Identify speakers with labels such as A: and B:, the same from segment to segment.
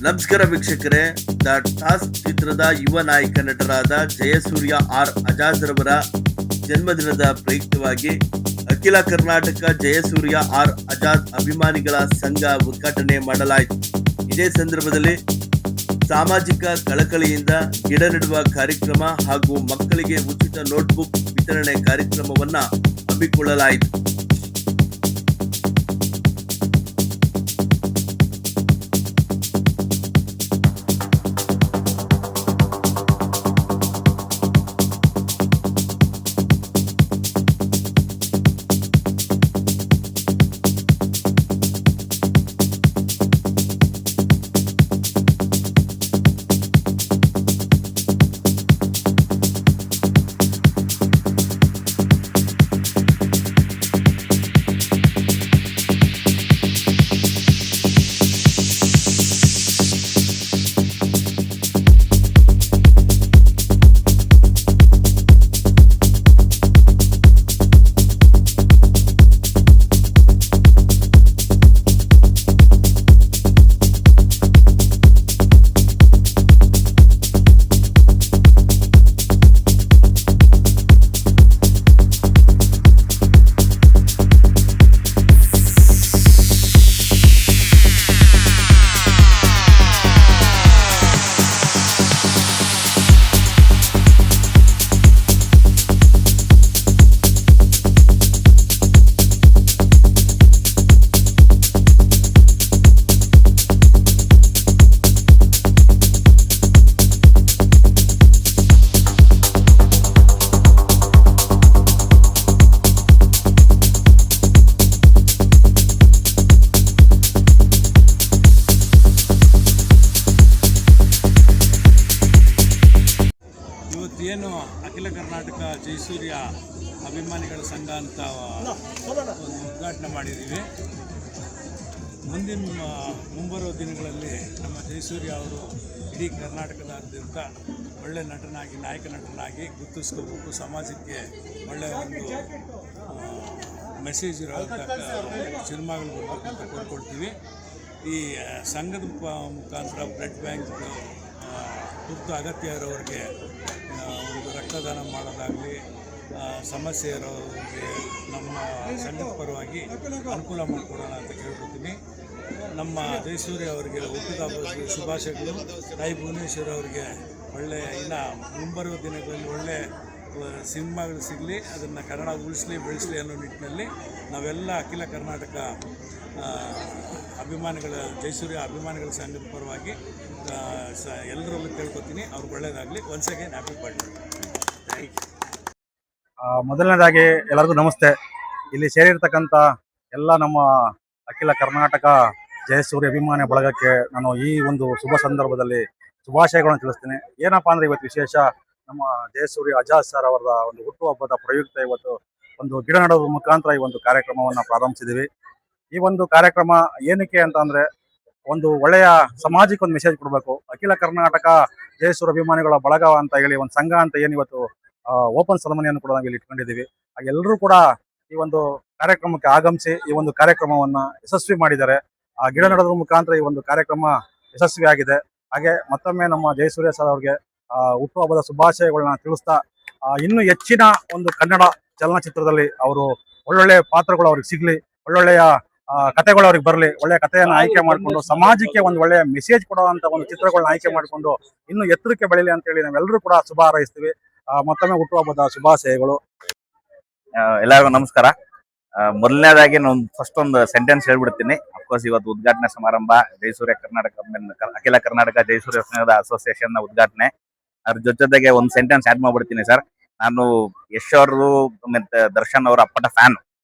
A: ನಮಸ್ಕಾರ ವೀಕ್ಷಕರೇ. The task ಚಿತ್ರದ ಯುವ ನಾಯಕ ನಟರಾದ ಜಯಸೂರ್ಯ ಆರ್ ಅಜಾಜ್ ರವರ ಜನ್ಮದಿನದ ಪ್ರಯುಕ್ತವಾಗಿ ಅಖಿಲ ಕರ್ನಾಟಕ ಜಯಸೂರ್ಯ ಆರ್ ಅಜಾಜ್ ಅಭಿಮಾನಿಗಳ ಸಂಘ ಉದ್ಘಾಟನೆ ಮಾಡಲಾಯಿತು. ಇದೇ ಸಂದರ್ಭದಲ್ಲಿ ಸಾಮಾಜಿಕ ಕಳಕಳಿಯಿಂದ ಗಿಡ ನೆಡುವ ಕಾರ್ಯಕ್ರಮ ಹಾಗೂ ಮಕ್ಕಳಿಗೆ ಉಚಿತ ನೋಟ್ಬುಕ್ ವಿತರಣೆ ಕಾರ್ಯಕ್ರಮವನ್ನ ಹಮ್ಮಿಕೊಳ್ಳಲಾಯಿತು.
B: ಏನು ಅಖಿಲ ಕರ್ನಾಟಕ ಜಯಸೂರ್ಯ ಅಭಿಮಾನಿಗಳ ಸಂಘ ಅಂತ ಒಂದು ಉದ್ಘಾಟನೆ ಮಾಡಿದ್ದೀವಿ. ಮುಂಬರುವ ದಿನಗಳಲ್ಲಿ ನಮ್ಮ ಜಯಸೂರ್ಯ ಅವರು ಇಡೀ ಕರ್ನಾಟಕದಾದ್ಯಂತ ಒಳ್ಳೆ ನಟನಾಗಿ ನಾಯಕ ನಟನಾಗಿ ಗುರುತಿಸ್ಕೋಬೇಕು, ಸಮಾಜಕ್ಕೆ ಒಳ್ಳೆಯ ಒಂದು ಮೆಸೇಜ್ ಇರೋಂಥ ಸಿನಿಮಾಗಳು ಬರಬೇಕು ಅಂತ ಕೋರ್ಕೊಳ್ತೀವಿ. ಈ ಸಂಘದ ಮುಖಾಂತರ ಬ್ಲಡ್ ಬ್ಯಾಂಕ್ ತುರ್ತು ಅಗತ್ಯ ಇರೋರಿಗೆ ಒಂದು ರಕ್ತದಾನ ಮಾಡೋದಾಗಲಿ, ಸಮಸ್ಯೆ ಇರೋರಿಗೆ ನಮ್ಮ ಸಂಘದ ಪರವಾಗಿ ಅನುಕೂಲ ಮಾಡಿಕೊಡೋಣ ಅಂತ ಕೇಳ್ಕೊತೀನಿ. ನಮ್ಮ ಜಯಸೂರ್ಯ ಅವರಿಗೆ ಹುಟ್ಟುಹಬ್ಬದ ಶುಭಾಶಯಗಳು. ತಾಯಿ ಭುವನೇಶ್ವರಿ ಅವರಿಗೆ ಒಳ್ಳೆಯ ಇನ್ನು ಮುಂಬರುವ ದಿನಗಳಲ್ಲಿ ಒಳ್ಳೆಯ ಸಿನಿಮಾಗಳು ಸಿಗಲಿ, ಅದನ್ನು ಕನ್ನಡ ಉಳಿಸಲಿ ಬೆಳೆಸಲಿ ಅನ್ನೋ ನಿಟ್ಟಿನಲ್ಲಿ ನಾವೆಲ್ಲ ಅಖಿಲ ಕರ್ನಾಟಕ ಅಭಿಮಾನಿಗಳ ಜಯಸೂರ್ಯ ಅಭಿಮಾನಿಗಳ ಸಂಘದ ಪರವಾಗಿ ಎಲ್ಲರಲ್ಲೂ ಕೇಳ್ಕೊತೀನಿ. ಅವ್ರಿಗೆ ಒಳ್ಳೆಯದಾಗಲಿ. Once again happy birthday. Thank you.
C: ಮೊದಲನೇದಾಗಿ ಎಲ್ಲರಿಗೂ ನಮಸ್ತೆ. ಇಲ್ಲಿ ಸೇರಿರ್ತಕ್ಕಂಥ ಎಲ್ಲ ನಮ್ಮ ಅಖಿಲ ಕರ್ನಾಟಕ ಜಯಸೂರ್ಯ ಅಭಿಮಾನಿ ಬಳಗಕ್ಕೆ ನಾನು ಈ ಒಂದು ಶುಭ ಸಂದರ್ಭದಲ್ಲಿ ಶುಭಾಶಯಗಳನ್ನು ತಿಳಿಸ್ತೀನಿ. ಏನಪ್ಪಾ ಅಂದರೆ ಇವತ್ತು ವಿಶೇಷ ನಮ್ಮ ಜಯಸೂರ್ಯ ಅಜಾಜ್ ಸರ್ ಅವರ ಒಂದು ಹುಟ್ಟುಹಬ್ಬದ ಪ್ರಯುಕ್ತ ಇವತ್ತು ಒಂದು ಗಿಡ ನೆಡುವ ಮುಖಾಂತರ ಈ ಒಂದು ಕಾರ್ಯಕ್ರಮವನ್ನು ಪ್ರಾರಂಭಿಸಿದ್ದೀವಿ. ಈ ಒಂದು ಕಾರ್ಯಕ್ರಮ ಏನಕ್ಕೆ ಅಂತ ಅಂದರೆ ಒಂದು ಒಳ್ಳೆಯ ಸಮಾಜಕ್ಕೆ ಒಂದು ಮೆಸೇಜ್ ಕೊಡಬೇಕು. ಅಖಿಲ ಕರ್ನಾಟಕ ಜಯಸೂರ್ಯ ಅಭಿಮಾನಿಗಳ ಬಳಗ ಅಂತ ಹೇಳಿ ಒಂದು ಸಂಘ ಅಂತ ಏನು ಇವತ್ತು ಓಪನ್ ಸೆರೆಮನಿಯನ್ನು ಕೂಡ ನಾವು ಇಲ್ಲಿ ಇಟ್ಕೊಂಡಿದ್ದೀವಿ. ಎಲ್ಲರೂ ಕೂಡ ಈ ಒಂದು ಕಾರ್ಯಕ್ರಮಕ್ಕೆ ಆಗಮಿಸಿ ಈ ಒಂದು ಕಾರ್ಯಕ್ರಮವನ್ನ ಯಶಸ್ವಿ ಮಾಡಿದ್ದಾರೆ. ಗಿಡ ನೆಡೋದ್ರ ಮುಖಾಂತರ ಈ ಒಂದು ಕಾರ್ಯಕ್ರಮ ಯಶಸ್ವಿ ಆಗಿದೆ. ಹಾಗೆ ಮತ್ತೊಮ್ಮೆ ನಮ್ಮ ಜಯಸೂರ್ಯ ಸರ್ ಅವ್ರಿಗೆ ಹುಟ್ಟುಹಬ್ಬದ ಶುಭಾಶಯಗಳನ್ನ ತಿಳಿಸ್ತಾ ಇನ್ನೂ ಹೆಚ್ಚಿನ ಒಂದು ಕನ್ನಡ ಚಲನಚಿತ್ರದಲ್ಲಿ ಅವರು ಒಳ್ಳೊಳ್ಳೆ ಪಾತ್ರಗಳು ಅವ್ರಿಗೆ ಸಿಗ್ಲಿ, ಒಳ್ಳೊಳ್ಳೆಯ ಕಥೆಗಳು ಅವ್ರಿಗೆ ಬರಲಿ, ಒಳ್ಳೆಯ ಕಥೆಯನ್ನು ಆಯ್ಕೆ ಮಾಡಿಕೊಂಡು ಸಮಾಜಕ್ಕೆ ಒಂದು ಒಳ್ಳೆಯ ಮೆಸೇಜ್ ಕೊಡುವಂತ ಒಂದು ಚಿತ್ರಗಳನ್ನ ಆಯ್ಕೆ ಮಾಡಿಕೊಂಡು ಇನ್ನು ಎತ್ತರಕ್ಕೆ ಬೆಳೀಲಿ ಅಂತೇಳಿ ನಾವೆಲ್ಲರೂ ಕೂಡ ಶುಭ ಹಾರೈಸ್ತೀವಿ. ಮತ್ತೊಮ್ಮೆ ಹುಟ್ಟುಹಬ್ಬದ ಶುಭಾಶಯಗಳು.
D: ಎಲ್ಲರಿಗೂ ನಮಸ್ಕಾರ. ಮೊದಲನೇದಾಗಿ ನಾನು ಫಸ್ಟ್ ಒಂದು ಸೆಂಟೆನ್ಸ್ ಹೇಳ್ಬಿಡ್ತೀನಿ. ಅಫ್ಕೋರ್ಸ್ ಇವತ್ತು ಉದ್ಘಾಟನಾ ಸಮಾರಂಭ ಜಯಸೂರ್ಯ ಅಖಿಲ ಕರ್ನಾಟಕ ಜಯಸೂರ್ಯ ಸಂಘದ ಅಸೋಸಿಯೇಷನ್ ನ ಉದ್ಘಾಟನೆ. ಅದ್ರ ಜೊತೆಗೆ ಒಂದು ಸೆಂಟೆನ್ಸ್ ಆಡ್ ಮಾಡ್ಬಿಡ್ತೀನಿ ಸರ್. ನಾನು ಯಶ್ ಅವರು ಮತ್ತೆ ದರ್ಶನ್ ಅವರ ಅಪ್ಪಟ ಫ್ಯಾನ್.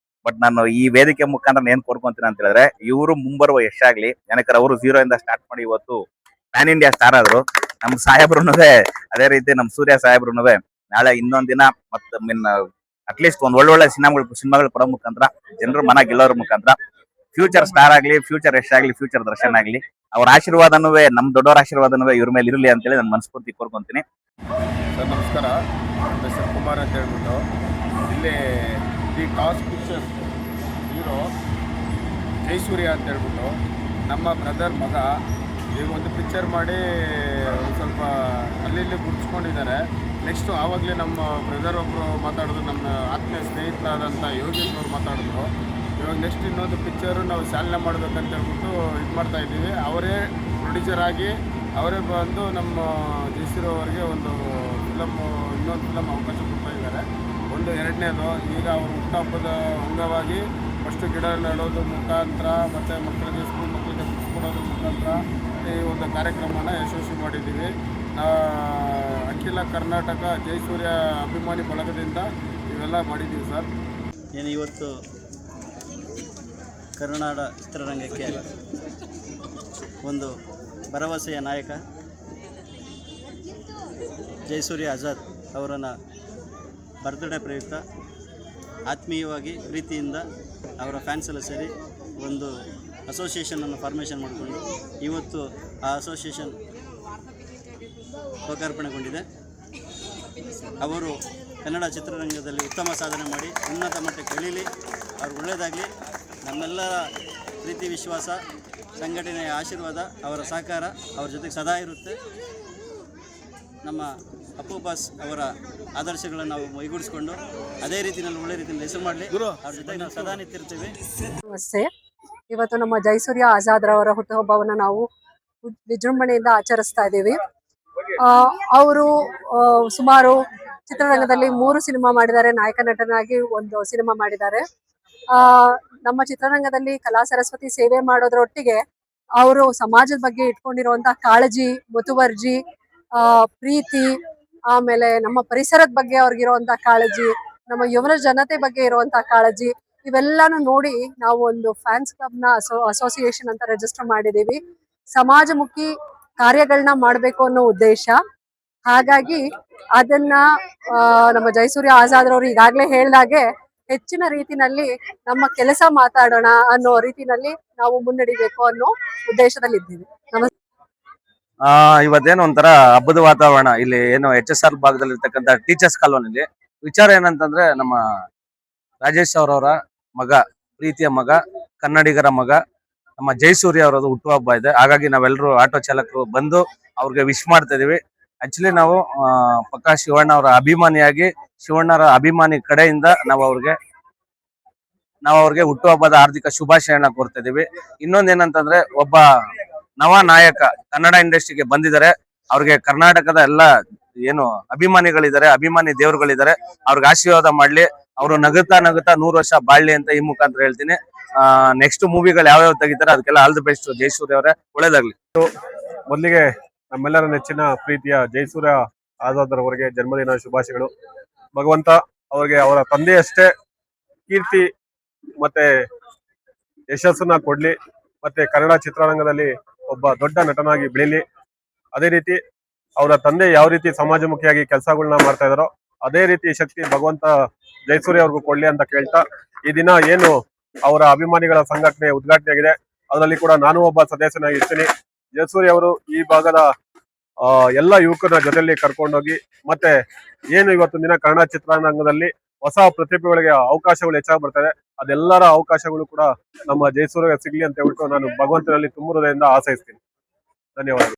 D: ಬಟ್ ನಾನು ಈ ವೇದಿಕೆ ಮುಖಾಂತರ ಏನ್ ಕೋರ್ಕೊಂತೀನಿ ಅಂತ ಹೇಳಿದ್ರೆ, ಇವರು ಮುಂಬರುವ ಯಶ್ ಆಗ್ಲಿ, ಏನಕ್ಕೆ ಅವರು 0 ಇಂದ ಸ್ಟಾರ್ಟ್ ಮಾಡಿ ಇವತ್ತು ಪ್ಯಾನ್ ಇಂಡಿಯಾ ಸ್ಟಾರ್ ಆದ್ರು. ನಮ್ ಸಾಹೇಬ್ರುನುವೆ ಅದೇ ರೀತಿ ನಮ್ ಸೂರ್ಯ ಸಾಹೇಬ್ರುನುವೆ ನಾಳೆ ಇನ್ನೊಂದ್ ದಿನ ಅಟ್ಲೀಸ್ಟ್ ಒಂದ್ ಒಳ್ಳೊಳ್ಳೆ ಸಿನಿಮಾಗಳು ಕೊಡೋ ಮುಖಾಂತರ ಜನರ ಮನ ಗೆಲ್ಲೋರ ಮುಖಾಂತರ ಫ್ಯೂಚರ್ ಸ್ಟಾರ್ ಆಗ್ಲಿ, ಫ್ಯೂಚರ್ ಯಶ್ ಆಗ್ಲಿ, ಫ್ಯೂಚರ್ ದರ್ಶನ್ ಆಗ್ಲಿ, ಅವ್ರ ಆಶೀರ್ವಾದನೂ ನಮ್ ದೊಡ್ಡವರ ಆಶೀರ್ವಾದನೂ ಇವ್ರ ಮೇಲೆ ಇರಲಿ ಅಂತೇಳಿ ನಾನು ಮನಸ್ಫೂರ್ತಿ ಕೋರ್ಕೊಂತೀನಿ.
E: ಸರ್ ನಮಸ್ಕಾರ, ನನ್ನ ಹೆಸರು ಕುಮಾರ್ ಅಂತ ಹೇಳ್ಬಿಟ್ಟು ಇಲ್ಲಿ the toss picture hero Jayasurya ಅಂತ ಹೇಳ್ಬಿಟ್ಟು ನಮ್ಮ ಬ್ರದರ್ ಮಗ ಈಗ ಒಂದು ಪಿಕ್ಚರ್ ಮಾಡಿ ಒಂದು ಸ್ವಲ್ಪ ಅಲ್ಲಿ ಗುರುತಿಸ್ಕೊಂಡಿದ್ದಾರೆ. ನೆಕ್ಸ್ಟು ಆವಾಗಲೇ ನಮ್ಮ ಬ್ರದರ್ ಒಬ್ಬರು ಮಾತಾಡಿದ್ರು, ನಮ್ಮ ಆತ್ಮೀಯ ಸ್ನೇಹಿತರಾದಂಥ ಯೋಗೇಶ್ ಅವರು ಮಾತಾಡಿದ್ರು. ಇವಾಗ ನೆಕ್ಸ್ಟ್ ಇನ್ನೊಂದು ಪಿಕ್ಚರು ನಾವು ಚಾಲನೆ ಮಾಡಬೇಕಂತ ಹೇಳ್ಬಿಟ್ಟು ಇದು ಮಾಡ್ತಾಯಿದ್ದೀವಿ. ಅವರೇ ಪ್ರೊಡ್ಯೂಸರ್ ಆಗಿ ಅವರೇ ಬಂದು ನಮ್ಮ ಜಯಸೂರ್ಯ ಅವರಿಗೆ ಒಂದು ಇನ್ನೊಂದು ಫಿಲಮ್ ಅವಕಾಶ ಕೊಡ್ತಾ ಇದ್ದಾರೆ. ಒಂದು ಎರಡನೇದು ಈಗ ಅವ್ರ ಹುಟ್ಟುಹಬ್ಬದ ಅಂಗವಾಗಿ ಫಸ್ಟು ಗಿಡ ನೆಡೋದು ಮುಖಾಂತರ ಮತ್ತು ಮಕ್ಕಳಿಗೆ ಸ್ಕೂಲ್ ಮಕ್ಕಳಿಗೆ ಬುಕ್ಸ್ ಕೊಡೋದ್ರ ಮುಖಾಂತರ ಈ ಒಂದು ಕಾರ್ಯಕ್ರಮನ ಯಶಸ್ವಿ ಮಾಡಿದ್ದೀವಿ. ಅಖಿಲ ಕರ್ನಾಟಕ ಜಯಸೂರ್ಯ ಅಭಿಮಾನಿ ಬಳಗದಿಂದ ಇವೆಲ್ಲ ಮಾಡಿದ್ದೀವಿ ಸರ್.
F: ಏನು ಇವತ್ತು ಕರುನಾಡ ಚಿತ್ರರಂಗಕ್ಕೆ ಒಂದು ಭರವಸೆಯ ನಾಯಕ ಜಯಸೂರ್ಯ ಆಜಾದ್ ಅವರನ್ನು ಬರ್ತ್ಡೇ ಪ್ರಯುಕ್ತ ಆತ್ಮೀಯವಾಗಿ ಪ್ರೀತಿಯಿಂದ ಅವರ ಫ್ಯಾನ್ಸ್ ಎಲ್ಲ ಸೇರಿ ಒಂದು ಅಸೋಸಿಯೇಷನನ್ನು ಫಾರ್ಮೇಷನ್ ಮಾಡಿಕೊಂಡು ಇವತ್ತು ಆ ಅಸೋಸಿಯೇಷನ್ ಲೋಕಾರ್ಪಣೆಗೊಂಡಿದೆ. ಅವರು ಕನ್ನಡ ಚಿತ್ರರಂಗದಲ್ಲಿ ಉತ್ತಮ ಸಾಧನೆ ಮಾಡಿ ಉನ್ನತ ಮಟ್ಟಕ್ಕೆ ಬೆಳೀಲಿ, ಅವ್ರಿಗೆ ಒಳ್ಳೆಯದಾಗಲಿ. ನಮ್ಮೆಲ್ಲರ ಪ್ರೀತಿ ವಿಶ್ವಾಸ, ಸಂಘಟನೆಯ ಆಶೀರ್ವಾದ, ಅವರ ಸಹಕಾರ ಅವ್ರ ಜೊತೆಗೆ ಸದಾ ಇರುತ್ತೆ. ನಮ್ಮ ಅಪ್ಪು ಬಾಸ್ ಅವರ ಆದರ್ಶಗಳನ್ನು ನಾವು ಮೈಗೂಡಿಸ್ಕೊಂಡು ಅದೇ ರೀತಿಯಲ್ಲಿ ಒಳ್ಳೆ ರೀತಿಯಲ್ಲಿ ಹೆಸರು ಮಾಡಲಿ, ಅವ್ರ ಜೊತೆಗೆ ನಾವು ಸದಾ ನಿಂತಿರ್ತೀವಿ.
G: ನಮಸ್ತೆ. ಇವತ್ತು ನಮ್ಮ ಜಯಸೂರ್ಯ ಆಜಾದ್ ರವರ ಹುಟ್ಟುಹಬ್ಬವನ್ನು ನಾವು ವಿಜೃಂಭಣೆಯಿಂದ ಆಚರಿಸ್ತಾ ಇದ್ದೀವಿ. ಅವರು ಸುಮಾರು ಚಿತ್ರರಂಗದಲ್ಲಿ 3 ಸಿನಿಮಾ ಮಾಡಿದ್ದಾರೆ. ನಾಯಕ ನಟನಾಗಿ ಒಂದು ಸಿನಿಮಾ ಮಾಡಿದ್ದಾರೆ. ನಮ್ಮ ಚಿತ್ರರಂಗದಲ್ಲಿ ಕಲಾ ಸರಸ್ವತಿ ಸೇವೆ ಮಾಡೋದ್ರೊಟ್ಟಿಗೆ ಅವರು ಸಮಾಜದ ಬಗ್ಗೆ ಇಟ್ಕೊಂಡಿರುವಂತಹ ಕಾಳಜಿ, ಮುತುವರ್ಜಿ, ಪ್ರೀತಿ, ಆಮೇಲೆ ನಮ್ಮ ಪರಿಸರದ ಬಗ್ಗೆ ಅವ್ರಿಗಿರುವಂತಹ ಕಾಳಜಿ, ನಮ್ಮ ಯುವನ ಜನತೆ ಬಗ್ಗೆ ಇರುವಂತಹ ಕಾಳಜಿ, ಇವೆಲ್ಲಾನು ನೋಡಿ ನಾವು ಒಂದು ಫ್ಯಾನ್ಸ್ ಕ್ಲಬ್ನ ಅಸೋಸಿಯೇಷನ್ ಅಂತ ರಿಜಿಸ್ಟರ್ ಮಾಡಿದೀವಿ. ಸಮಾಜಮುಖಿ ಕಾರ್ಯಗಳನ್ನ ಮಾಡಬೇಕು ಅನ್ನೋ ಉದ್ದೇಶ. ಹಾಗಾಗಿ ಅದನ್ನ ನಮ್ಮ ಜಯಸೂರ್ಯ ಆಜಾದ್ ರವರು ಈಗಾಗಲೇ ಹೇಳ್ದಾಗೆ ಹೆಚ್ಚಿನ ರೀತಿನಲ್ಲಿ ನಮ್ಮ ಕೆಲಸ ಮಾತಾಡೋಣ ಅನ್ನೋ ರೀತಿನಲ್ಲಿ ನಾವು ಮುನ್ನಡಿಬೇಕು ಅನ್ನೋ ಉದ್ದೇಶದಲ್ಲಿ ಇದ್ದೀವಿ. ನಮಸ್ತೆ.
D: ಇವತ್ತೇನು ಒಂಥರ ಹಬ್ಬದ ವಾತಾವರಣ ಇಲ್ಲಿ ಏನು HSR ಭಾಗದಲ್ಲಿ ಇರ್ತಕ್ಕಂಥ ಟೀಚರ್ಸ್ ಕಾಲೋನಿಲಿ. ವಿಚಾರ ಏನಂತಂದ್ರೆ ನಮ್ಮ ರಾಜೇಶ್ ಅವರವರ ಮಗ, ಪ್ರೀತಿಯ ಮಗ, ಕನ್ನಡಿಗರ ಮಗ, ನಮ್ಮ ಜಯಸೂರ್ಯ ಅವರದ್ದು ಹುಟ್ಟುಹಬ್ಬ ಇದೆ. ಹಾಗಾಗಿ ನಾವೆಲ್ಲರೂ ಆಟೋ ಚಾಲಕರು ಬಂದು ಅವ್ರಿಗೆ ವಿಶ್ ಮಾಡ್ತಾ ಇದೀವಿ. ಆಕ್ಚುಲಿ ನಾವು ಪಕ್ಕಾ ಶಿವಣ್ಣ ಅವರ ಅಭಿಮಾನಿಯಾಗಿ, ಶಿವಣ್ಣರ ಅಭಿಮಾನಿ ಕಡೆಯಿಂದ ನಾವು ಅವ್ರಿಗೆ ಹುಟ್ಟುಹಬ್ಬದ ಹಾರ್ದಿಕ ಶುಭಾಶಯನ ಕೋರ್ತಾ ಇದೀವಿ. ಇನ್ನೊಂದೇನಂತಂದ್ರೆ ಒಬ್ಬ ನವ ನಾಯಕ ಕನ್ನಡ ಇಂಡಸ್ಟ್ರಿಗೆ ಬಂದಿದ್ದಾರೆ. ಅವ್ರಿಗೆ ಕರ್ನಾಟಕದ ಎಲ್ಲ ಏನು ಅಭಿಮಾನಿಗಳಿದ್ದಾರೆ, ಅಭಿಮಾನಿ ದೇವರುಗಳಿದ್ದಾರೆ, ಅವ್ರಿಗೆ ಆಶೀರ್ವಾದ ಮಾಡ್ಲಿ, ಅವರು ನಗುತ್ತಾ 100 ವರ್ಷ ಬಾಳ್ಲಿ ಅಂತ ಈ ಮುಖಾಂತರ ಹೇಳ್ತೀನಿ. ನೆಕ್ಸ್ಟ್ ಮೂವಿಗಳು ಯಾವ್ಯಾವ ತೆಗಿತಾರೆ ಅದಕ್ಕೆಲ್ಲ ಆಲ್ ದಿ ಬೆಸ್ಟ್. ಜಯಸೂರ್ಯ ಅವರೇ ಒಳ್ಳೇದಾಗ್ಲಿ.
C: ಮೊದಲಿಗೆ ನಮ್ಮೆಲ್ಲರ ನೆಚ್ಚಿನ ಪ್ರೀತಿಯ ಜಯಸೂರ್ಯ ಆಜಾದ್ ಅವರಿಗೆ ಜನ್ಮದಿನ ಶುಭಾಶಯಗಳು. ಭಗವಂತ ಅವರಿಗೆ ಅವರ ತಂದೆಯಷ್ಟೇ ಕೀರ್ತಿ ಮತ್ತೆ ಯಶಸ್ಸನ್ನ ಕೊಡ್ಲಿ, ಮತ್ತೆ ಕನ್ನಡ ಚಿತ್ರರಂಗದಲ್ಲಿ ಒಬ್ಬ ದೊಡ್ಡ ನಟನಾಗಿ ಬೆಳೀಲಿ. ಅದೇ ರೀತಿ ಅವರ ತಂದೆ ಯಾವ ರೀತಿ ಸಮಾಜಮುಖಿಯಾಗಿ ಕೆಲಸಗಳನ್ನ ಮಾಡ್ತಾ ಇದಾರೋ ಅದೇ ರೀತಿ ಶಕ್ತಿ ಭಗವಂತ ಜಯಸೂರ್ಯ ಅವ್ರಿಗೂ ಕೊಡ್ಲಿ ಅಂತ ಕೇಳ್ತಾ, ಈ ದಿನ ಏನು ಅವರ ಅಭಿಮಾನಿಗಳ ಸಂಘಟನೆ ಉದ್ಘಾಟನೆ ಆಗಿದೆ, ಅದರಲ್ಲಿ ಕೂಡ ನಾನು ಒಬ್ಬ ಸದಸ್ಯನಾಗಿರ್ತೀನಿ. ಜಯಸೂರ್ಯ ಅವರು ಈ ಭಾಗದ ಎಲ್ಲ ಯುವಕರ ಜೊತೆಯಲ್ಲಿ ಕರ್ಕೊಂಡೋಗಿ ಮತ್ತೆ ಏನು ಇವತ್ತು ದಿನ ಕನ್ನಡ ಚಿತ್ರರಂಗದಲ್ಲಿ ಹೊಸ ಪ್ರತಿಭೆಗಳಿಗೆ ಅವಕಾಶಗಳು ಹೆಚ್ಚಾಗಿ ಬರ್ತದೆ, ಅದೆಲ್ಲರ ಅವಕಾಶಗಳು ಕೂಡ ನಮ್ಮ ಜಯಸೂರ್ಯ ಸಿಗ್ಲಿ ಅಂತ ಹೇಳ್ಬಿಟ್ಟು ನಾನು ಭಗವಂತನಲ್ಲಿ ತುಂಬ ಹೃದಯದಿಂದ ಆಶಯಿಸ್ತೀನಿ. ಧನ್ಯವಾದಗಳು.